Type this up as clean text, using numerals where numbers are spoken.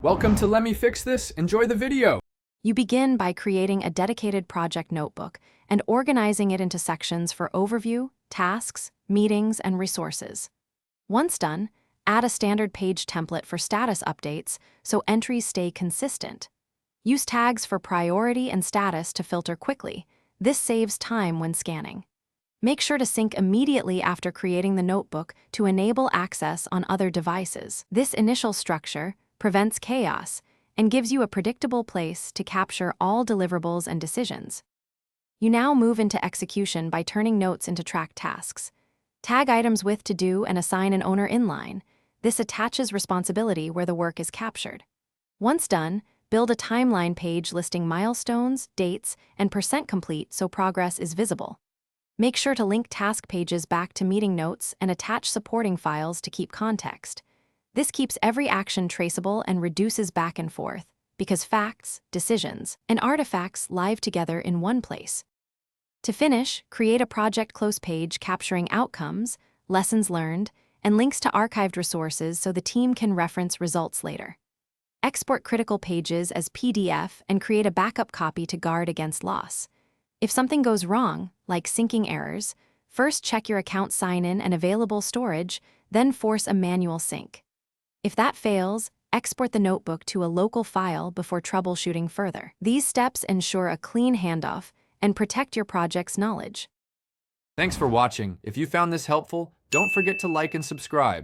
Welcome to Let Me Fix This. Enjoy the video. You begin by creating a dedicated project notebook and organizing it into sections for overview, tasks, meetings, and resources. Once done, add a standard page template for status updates so entries stay consistent. Use tags for priority and status to filter quickly. This saves time when scanning. Make sure to sync immediately after creating the notebook to enable access on other devices. This initial structure prevents chaos and gives you a predictable place to capture all deliverables and decisions. You now move into execution by turning notes into tracked tasks. Tag items with to do and assign an owner inline. This attaches responsibility where the work is captured. Once done, build a timeline page listing milestones, dates, and percent complete so progress is visible. Make sure to link task pages back to meeting notes and attach supporting files to keep context. This keeps every action traceable and reduces back and forth, because facts, decisions, and artifacts live together in one place. To finish, create a project close page capturing outcomes, lessons learned, and links to archived resources so the team can reference results later. Export critical pages as PDF and create a backup copy to guard against loss. If something goes wrong, like syncing errors, first check your account sign-in and available storage, then force a manual sync. If that fails, export the notebook to a local file before troubleshooting further. These steps ensure a clean handoff and protect your project's knowledge. Thanks for watching. If you found this helpful, don't forget to like and subscribe.